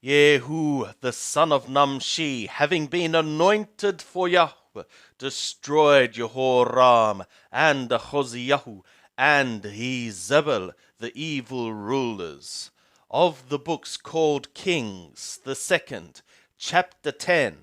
Jehu, the son of Nimshi, having been anointed for Yahweh, destroyed Jehoram and Ahaziah and Jezebel, the evil rulers. Of the books called Kings, the second, chapter 10.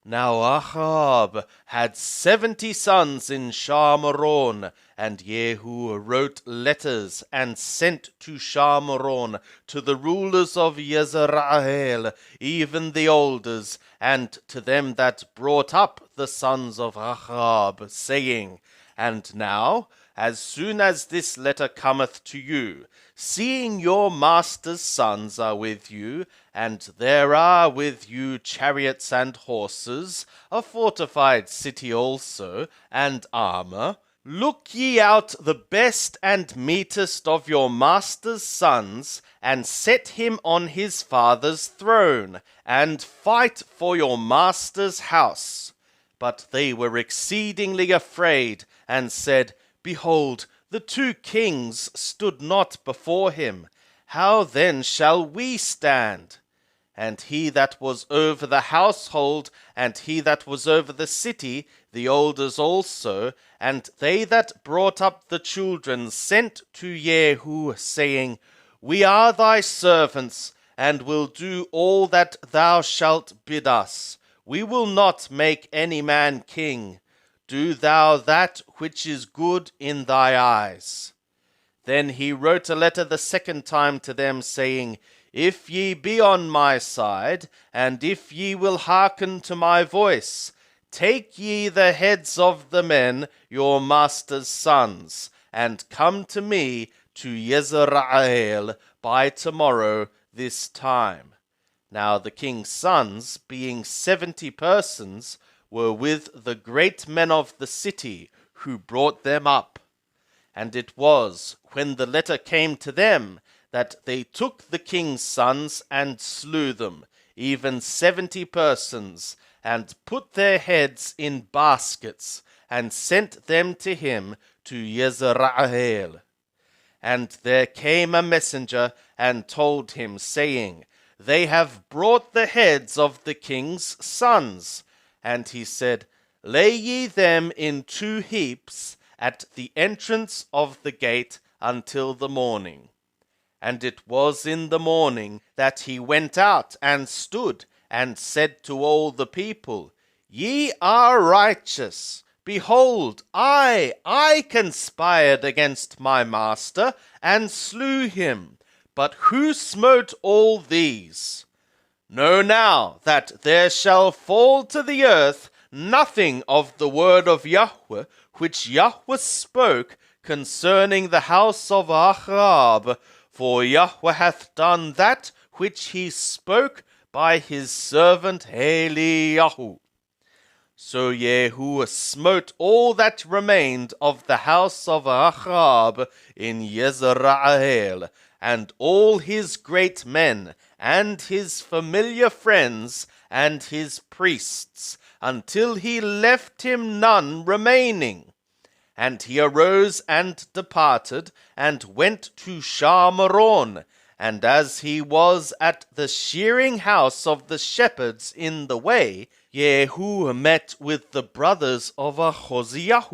Now Ahab had 70 sons in Shamaron, and Jehu wrote letters and sent to Shamaron to the rulers of Yisrael, even the elders, and to them that brought up the sons of Ahab, saying, And now, as soon as this letter cometh to you, seeing your master's sons are with you, and there are with you chariots and horses, a fortified city also, and armor, look ye out the best and meetest of your master's sons, and set him on his father's throne, and fight for your master's house. But they were exceedingly afraid, and said, Behold, the 2 kings stood not before him. How then shall we stand? And he that was over the household, and he that was over the city, the elders also, and they that brought up the children, sent to Jehu, saying, We are thy servants, and will do all that thou shalt bid us. We will not make any man king. Do thou that which is good in thy eyes. Then he wrote a letter the second time to them, saying, If ye be on my side, and if ye will hearken to my voice, take ye the heads of the men, your master's sons, and come to me to Yisrael by tomorrow this time. Now the king's sons, being 70 persons, were with the great men of the city, who brought them up. And it was, when the letter came to them, that they took the king's sons and slew them, even 70 persons, and put their heads in baskets, and sent them to him to Yisrael. And there came a messenger, and told him, saying, They have brought the heads of the king's sons. And he said, Lay ye them in 2 heaps at the entrance of the gate until the morning. And it was in the morning that he went out and stood, and said to all the people, Ye are righteous. Behold, I conspired against my master, and slew him. But who smote all these? Know now that there shall fall to the earth nothing of the word of Yahweh, which Yahweh spoke concerning the house of Ahab, for Yahweh hath done that which he spoke by his servant Eliyahu. So Jehu smote all that remained of the house of Ahab in Yisrael, and all his great men, and his familiar friends, and his priests, until he left him none remaining. And he arose and departed, and went to Shamaron. And as he was at the shearing house of the shepherds in the way, Jehu met with the brothers of Ahaziah,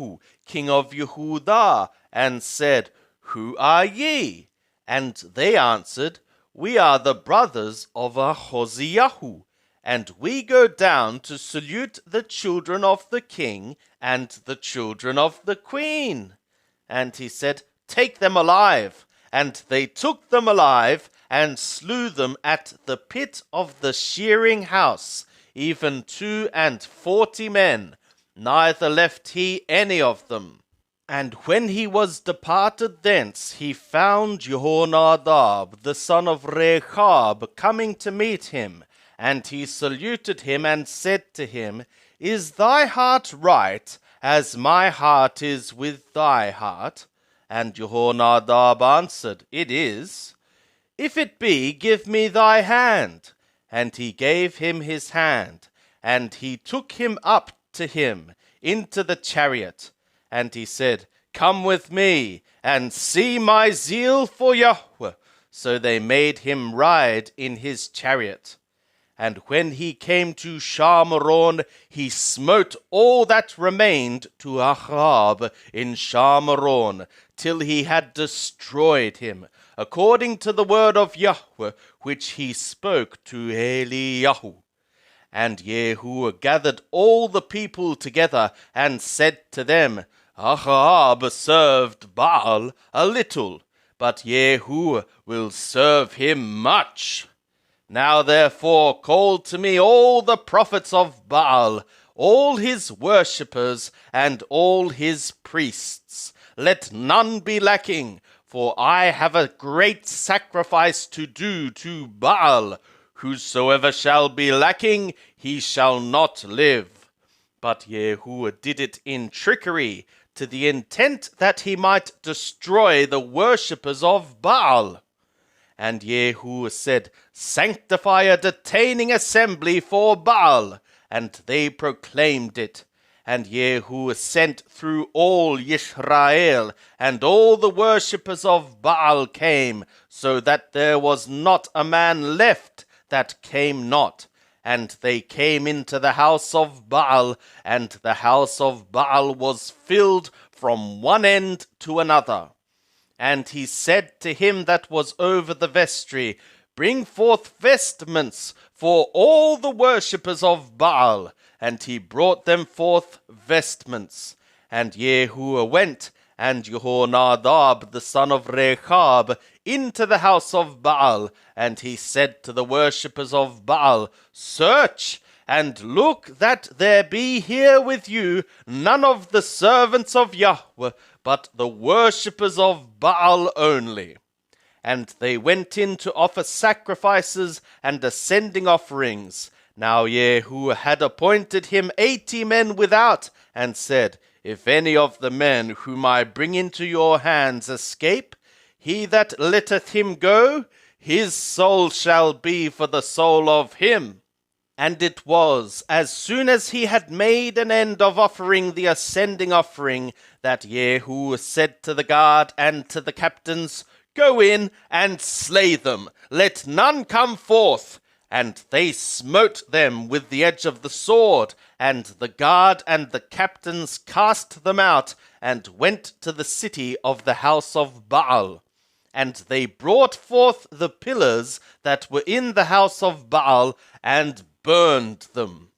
king of Yehudah, and said, Who are ye? And they answered, We are the brothers of Ahaziah, and we go down to salute the children of the king and the children of the queen. And he said, Take them alive. And they took them alive, and slew them at the pit of the shearing house, even 42 men, neither left he any of them. And when he was departed thence, he found Jehonadab, the son of Rechab, coming to meet him. And he saluted him, and said to him, Is thy heart right, as my heart is with thy heart? And Jehonadab answered, It is. If it be, give me thy hand. And he gave him his hand, and he took him up to him into the chariot. And he said, Come with me, and see my zeal for Yahweh. So they made him ride in his chariot. And when he came to Shamaron, he smote all that remained to Ahab in Shamaron, till he had destroyed him, according to the word of Yahweh, which he spoke to Eliyahu. And Jehu gathered all the people together, and said to them, Ahab served Baal a little, but Jehu will serve him much. Now therefore call to me all the prophets of Baal, all his worshippers, and all his priests. Let none be lacking, for I have a great sacrifice to do to Baal. Whosoever shall be lacking, he shall not live. But Jehu did it in trickery, to the intent that he might destroy the worshippers of Baal. And Jehu said, Sanctify a detaining assembly for Baal. And they proclaimed it. And Jehu sent through all Yisrael, and all the worshippers of Baal came, so that there was not a man left that came not. And they came into the house of Baal, and the house of Baal was filled from one end to another. And he said to him that was over the vestry, Bring forth vestments for all the worshippers of Baal. And he brought them forth vestments. And Jehu went, and Jehonadab the son of Rechab, into the house of Baal, and he said to the worshippers of Baal, Search, and look that there be here with you none of the servants of Yahweh, but the worshippers of Baal only. And they went in to offer sacrifices and ascending offerings. Now Jehu had appointed him 80 men without, and said, If any of the men whom I bring into your hands escape, he that letteth him go, his soul shall be for the soul of him. And it was, as soon as he had made an end of offering the ascending offering, that Jehu said to the guard and to the captains, Go in and slay them, let none come forth. And they smote them with the edge of the sword, and the guard and the captains cast them out, and went to the city of the house of Baal. And they brought forth the pillars that were in the house of Baal, and burned them.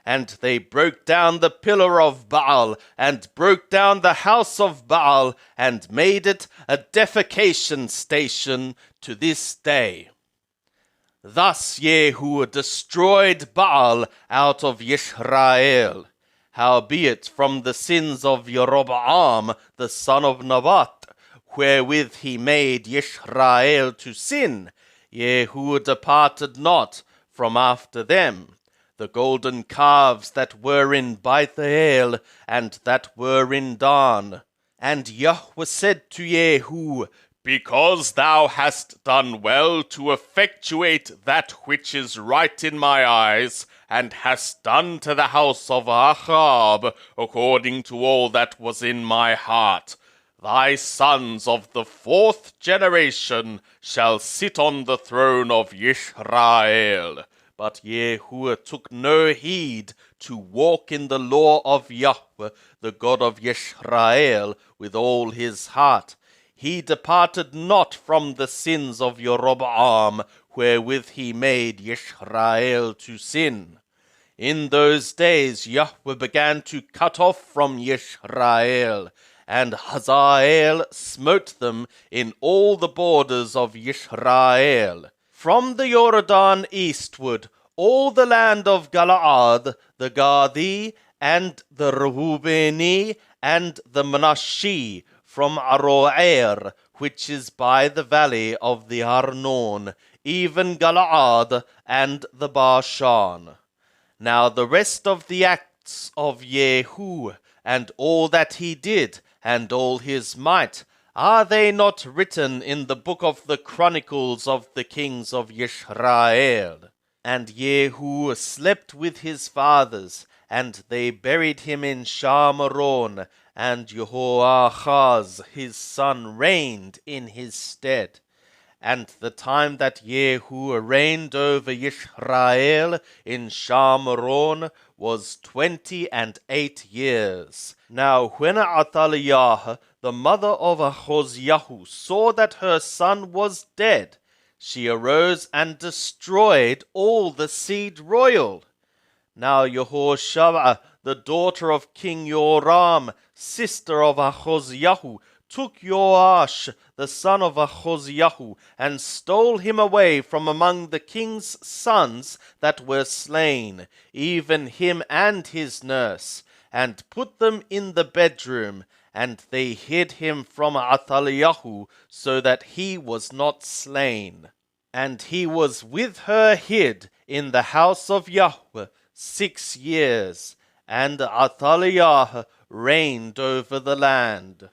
And they broke down the pillar of Baal, and broke down the house of Baal, and made it a defecation station to this day. Thus Jehu destroyed Baal out of Yisrael. Howbeit from the sins of Jeroboam the son of Nebat, wherewith he made Yisrael to sin, Jehu departed not from after them. The golden calves that were in Bethel, and that were in Dan. And Yahweh said to Jehu, Because thou hast done well to effectuate that which is right in my eyes, and hast done to the house of Ahab according to all that was in my heart, thy sons of the 4th generation shall sit on the throne of Yisrael. But Jehu took no heed to walk in the law of Yahweh, the God of Yisrael, with all his heart. He departed not from the sins of Jeroboam, wherewith he made Yisrael to sin. In those days Yahweh began to cut off from Yisrael, and Hazael smote them in all the borders of Yisrael. From the Jordan eastward, all the land of Galaad, the Gadi, and the Reubeni, and the Manasseh, from Aroer, which is by the valley of the Arnon, even Galaad, and the Bashan. Now the rest of the acts of Jehu, and all that he did, and all his might, are they not written in the book of the Chronicles of the kings of Yisrael? And Jehu slept with his fathers, and they buried him in Shamaron, and Jehoahaz his son reigned in his stead. And the time that Jehu reigned over Israel in Shamron was 28 years. Now when Athaliah, the mother of Ahozyahu, saw that her son was dead, she arose and destroyed all the seed royal. Now Yehoshua, the daughter of King Joram, sister of Ahozyahu, took Joash, the son of Ahozyahu, and stole him away from among the king's sons that were slain, even him and his nurse, and put them in the bedroom, and they hid him from Athaliah, so that he was not slain. And he was with her hid in the house of Yahweh 6 years, and Athaliah reigned over the land.